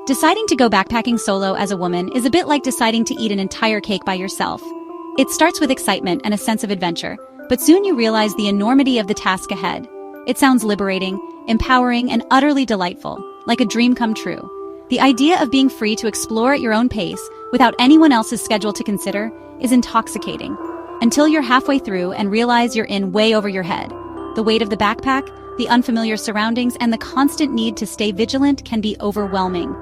Deciding to go backpacking solo as a woman is a bit like deciding to eat an entire cake by yourself. It starts with excitement and a sense of adventure, but soon you realize the enormity of the task ahead. It sounds liberating, empowering, and utterly delightful, like a dream come true. The idea of being free to explore at your own pace, without anyone else's schedule to consider, is intoxicating. Until you're halfway through and realize you're in way over your head. The weight of the backpack, the unfamiliar surroundings, and the constant need to stay vigilant can be overwhelming.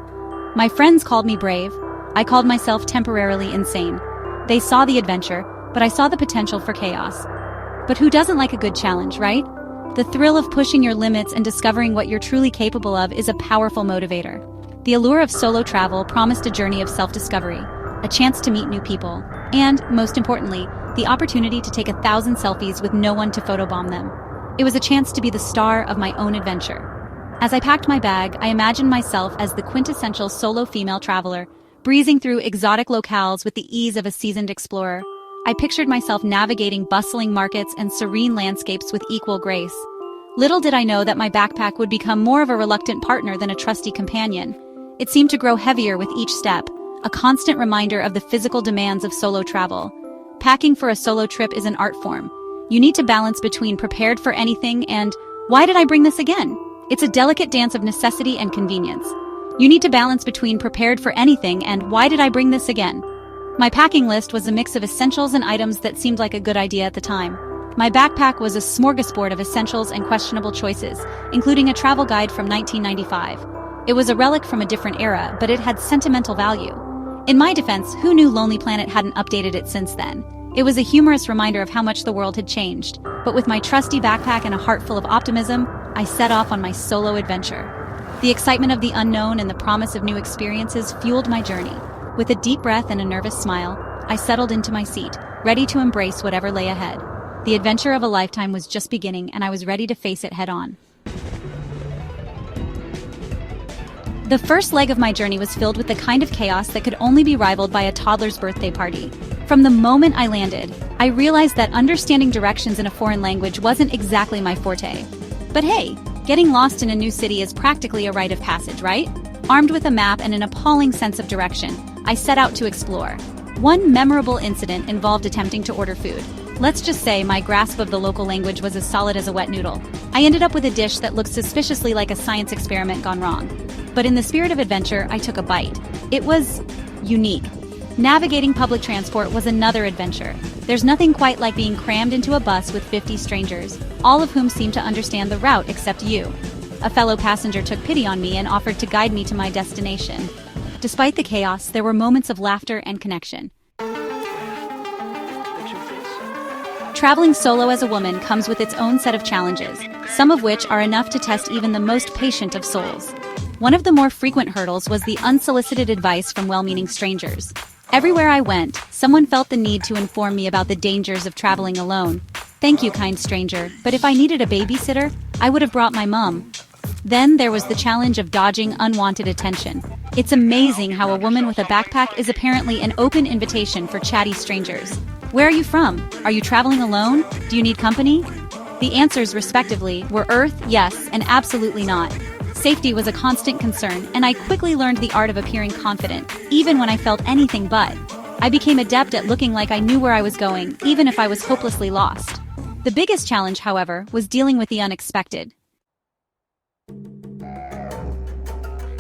My friends called me brave. I called myself temporarily insane. They saw the adventure, but I saw the potential for chaos. But who doesn't like a good challenge, right? The thrill of pushing your limits and discovering what you're truly capable of is a powerful motivator. The allure of solo travel promised a journey of self-discovery, a chance to meet new people, and, most importantly, the opportunity to take 1,000 selfies with no one to photobomb them. It was a chance to be the star of my own adventure. As I packed my bag, I imagined myself as the quintessential solo female traveler, breezing through exotic locales with the ease of a seasoned explorer. I pictured myself navigating bustling markets and serene landscapes with equal grace. Little did I know that my backpack would become more of a reluctant partner than a trusty companion. It seemed to grow heavier with each step, a constant reminder of the physical demands of solo travel. Packing for a solo trip is an art form. You need to balance between prepared for anything and, why did I bring this again? It's a delicate dance of necessity and convenience. You need to balance between prepared for anything and why did I bring this again? My packing list was a mix of essentials and items that seemed like a good idea at the time. My backpack was a smorgasbord of essentials and questionable choices, including a travel guide from 1995. It was a relic from a different era, but it had sentimental value. In my defense, who knew Lonely Planet hadn't updated it since then? It was a humorous reminder of how much the world had changed. But with my trusty backpack and a heart full of optimism, I set off on my solo adventure. The excitement of the unknown and the promise of new experiences fueled my journey. With a deep breath and a nervous smile, I settled into my seat, ready to embrace whatever lay ahead. The adventure of a lifetime was just beginning, and I was ready to face it head-on. The first leg of my journey was filled with the kind of chaos that could only be rivaled by a toddler's birthday party. From the moment I landed, I realized that understanding directions in a foreign language wasn't exactly my forte. But hey, getting lost in a new city is practically a rite of passage, right? Armed with a map and an appalling sense of direction, I set out to explore. One memorable incident involved attempting to order food. Let's just say my grasp of the local language was as solid as a wet noodle. I ended up with a dish that looked suspiciously like a science experiment gone wrong. But in the spirit of adventure, I took a bite. It was unique. Navigating public transport was another adventure. There's nothing quite like being crammed into a bus with 50 strangers, all of whom seem to understand the route except you. A fellow passenger took pity on me and offered to guide me to my destination. Despite the chaos, there were moments of laughter and connection. Traveling solo as a woman comes with its own set of challenges, some of which are enough to test even the most patient of souls. One of the more frequent hurdles was the unsolicited advice from well-meaning strangers. Everywhere I went, someone felt the need to inform me about the dangers of traveling alone. Thank you, kind stranger, but if I needed a babysitter, I would have brought my mom. Then there was the challenge of dodging unwanted attention. It's amazing how a woman with a backpack is apparently an open invitation for chatty strangers. Where are you from? Are you traveling alone? Do you need company? The answers, respectively, were Earth, yes, and absolutely not. Safety was a constant concern, and I quickly learned the art of appearing confident, even when I felt anything but. I became adept at looking like I knew where I was going, even if I was hopelessly lost. The biggest challenge, however, was dealing with the unexpected.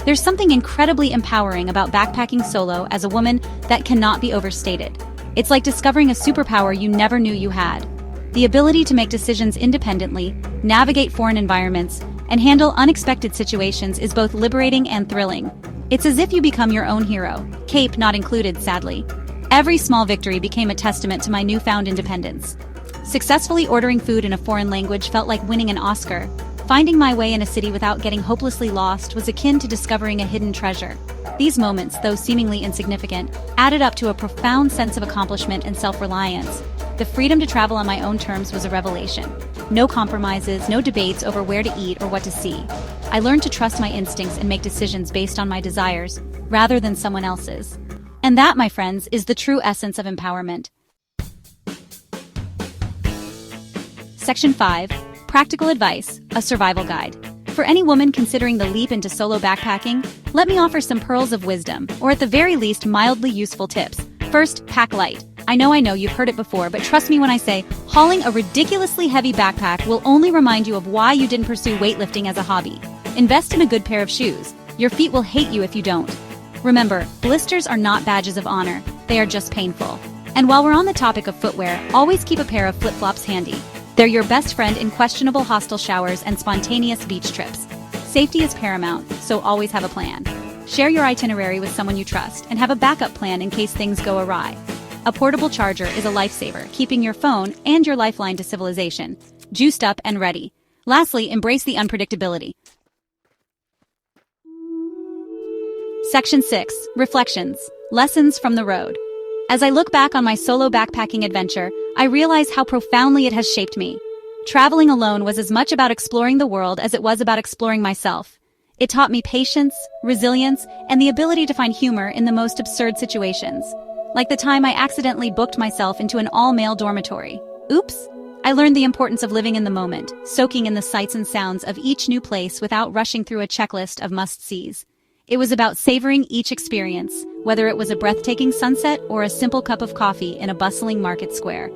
There's something incredibly empowering about backpacking solo as a woman that cannot be overstated. It's like discovering a superpower you never knew you had. The ability to make decisions independently, navigate foreign environments, and handle unexpected situations is both liberating and thrilling. It's as if you become your own hero, cape not included, sadly. Every small victory became a testament to my newfound independence. Successfully ordering food in a foreign language felt like winning an Oscar. Finding my way in a city without getting hopelessly lost was akin to discovering a hidden treasure. These moments, though seemingly insignificant, added up to a profound sense of accomplishment and self-reliance. The freedom to travel on my own terms was a revelation. No compromises, no debates over where to eat or what to see. I learned to trust my instincts and make decisions based on my desires, rather than someone else's. And that, my friends, is the true essence of empowerment. Section 5. Practical Advice, a Survival Guide. For any woman considering the leap into solo backpacking, let me offer some pearls of wisdom, or at the very least mildly useful tips. First, pack light. I know, you've heard it before, but trust me when I say, hauling a ridiculously heavy backpack will only remind you of why you didn't pursue weightlifting as a hobby. Invest in a good pair of shoes. Your feet will hate you if you don't. Remember, blisters are not badges of honor, they are just painful. And while we're on the topic of footwear, always keep a pair of flip-flops handy. They're your best friend in questionable hostel showers and spontaneous beach trips. Safety is paramount, so always have a plan. Share your itinerary with someone you trust and have a backup plan in case things go awry. A portable charger is a lifesaver, keeping your phone and your lifeline to civilization juiced up and ready. Lastly, embrace the unpredictability. Section 6. Reflections. Lessons from the road. As I look back on my solo backpacking adventure, I realize how profoundly it has shaped me. Traveling alone was as much about exploring the world as it was about exploring myself. It taught me patience, resilience, and the ability to find humor in the most absurd situations. Like the time I accidentally booked myself into an all-male dormitory. Oops! I learned the importance of living in the moment, soaking in the sights and sounds of each new place without rushing through a checklist of must-sees. It was about savoring each experience, whether it was a breathtaking sunset or a simple cup of coffee in a bustling market square.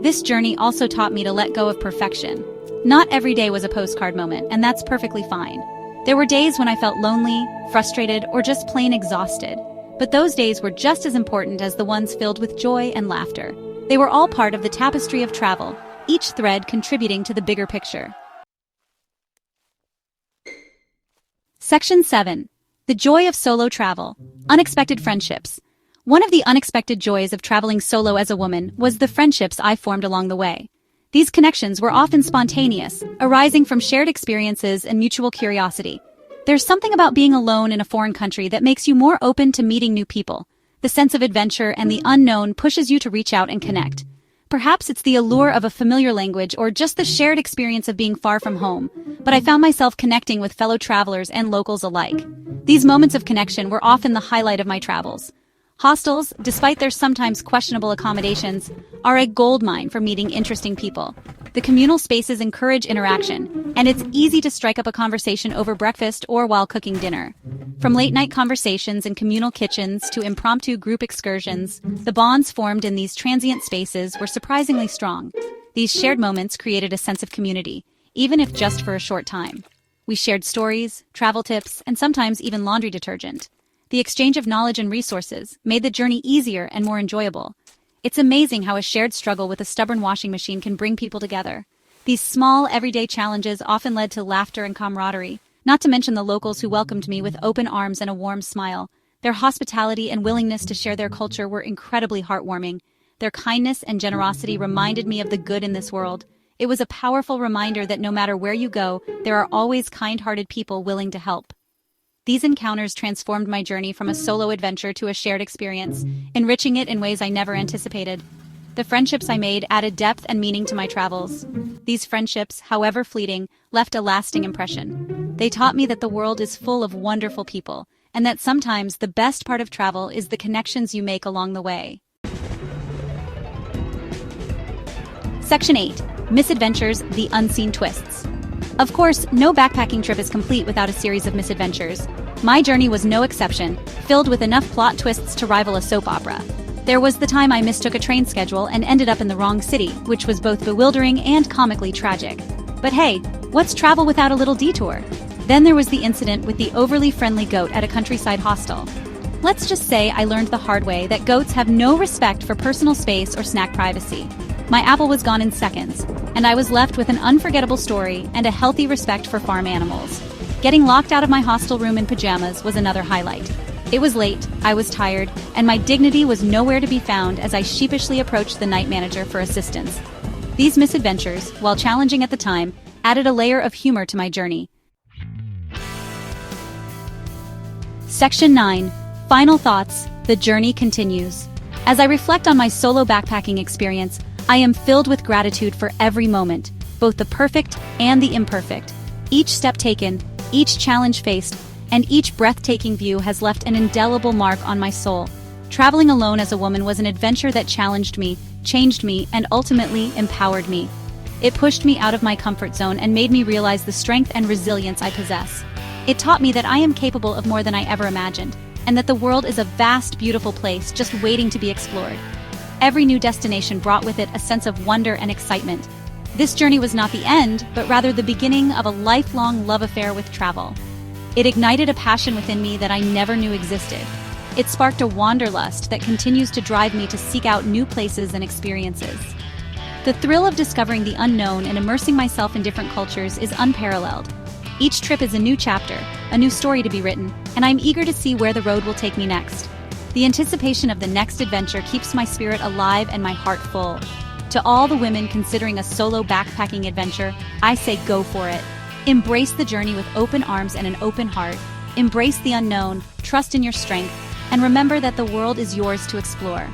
This journey also taught me to let go of perfection. Not every day was a postcard moment, and that's perfectly fine. There were days when I felt lonely, frustrated, or just plain exhausted. But those days were just as important as the ones filled with joy and laughter. They were all part of the tapestry of travel, each thread contributing to the bigger picture. Section 7. The joy of solo travel. Unexpected friendships. One of the unexpected joys of traveling solo as a woman was the friendships I formed along the way. These connections were often spontaneous, arising from shared experiences and mutual curiosity. There's something about being alone in a foreign country that makes you more open to meeting new people. The sense of adventure and the unknown pushes you to reach out and connect. Perhaps it's the allure of a familiar language or just the shared experience of being far from home, but I found myself connecting with fellow travelers and locals alike. These moments of connection were often the highlight of my travels. Hostels, despite their sometimes questionable accommodations, are a goldmine for meeting interesting people. The communal spaces encourage interaction, and it's easy to strike up a conversation over breakfast or while cooking dinner. From late-night conversations in communal kitchens to impromptu group excursions, the bonds formed in these transient spaces were surprisingly strong. These shared moments created a sense of community, even if just for a short time. We shared stories, travel tips, and sometimes even laundry detergent. The exchange of knowledge and resources made the journey easier and more enjoyable. It's amazing how a shared struggle with a stubborn washing machine can bring people together. These small, everyday challenges often led to laughter and camaraderie, not to mention the locals who welcomed me with open arms and a warm smile. Their hospitality and willingness to share their culture were incredibly heartwarming. Their kindness and generosity reminded me of the good in this world. It was a powerful reminder that no matter where you go, there are always kind-hearted people willing to help. These encounters transformed my journey from a solo adventure to a shared experience, enriching it in ways I never anticipated. The friendships I made added depth and meaning to my travels. These friendships, however fleeting, left a lasting impression. They taught me that the world is full of wonderful people, and that sometimes the best part of travel is the connections you make along the way. Section 8. Misadventures, the unseen twists. Of course, no backpacking trip is complete without a series of misadventures. My journey was no exception, filled with enough plot twists to rival a soap opera. There was the time I mistook a train schedule and ended up in the wrong city, which was both bewildering and comically tragic. But hey, what's travel without a little detour? Then there was the incident with the overly friendly goat at a countryside hostel. Let's just say I learned the hard way that goats have no respect for personal space or snack privacy. My apple was gone in seconds, and I was left with an unforgettable story and a healthy respect for farm animals. Getting locked out of my hostel room in pajamas was another highlight. It was late, I was tired, and my dignity was nowhere to be found as I sheepishly approached the night manager for assistance. These misadventures, while challenging at the time, added a layer of humor to my journey. Section 9. Final thoughts. The journey continues. As I reflect on my solo backpacking experience, I am filled with gratitude for every moment, both the perfect and the imperfect. Each step taken, each challenge faced, and each breathtaking view has left an indelible mark on my soul. Traveling alone as a woman was an adventure that challenged me, changed me, and ultimately empowered me. It pushed me out of my comfort zone and made me realize the strength and resilience I possess. It taught me that I am capable of more than I ever imagined, and that the world is a vast, beautiful place just waiting to be explored. Every new destination brought with it a sense of wonder and excitement. This journey was not the end, but rather the beginning of a lifelong love affair with travel. It ignited a passion within me that I never knew existed. It sparked a wanderlust that continues to drive me to seek out new places and experiences. The thrill of discovering the unknown and immersing myself in different cultures is unparalleled. Each trip is a new chapter, a new story to be written, and I'm eager to see where the road will take me next. The anticipation of the next adventure keeps my spirit alive and my heart full. To all the women considering a solo backpacking adventure, I say go for it. Embrace the journey with open arms and an open heart. Embrace the unknown, trust in your strength, and remember that the world is yours to explore.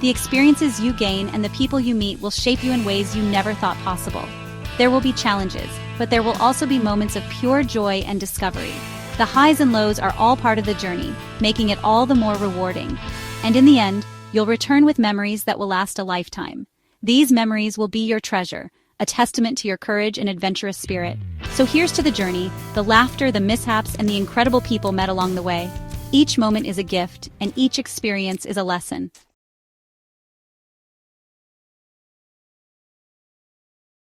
The experiences you gain and the people you meet will shape you in ways you never thought possible. There will be challenges, but there will also be moments of pure joy and discovery. The highs and lows are all part of the journey, making it all the more rewarding. And in the end, you'll return with memories that will last a lifetime. These memories will be your treasure, a testament to your courage and adventurous spirit. So here's to the journey, the laughter, the mishaps, and the incredible people met along the way. Each moment is a gift, and each experience is a lesson.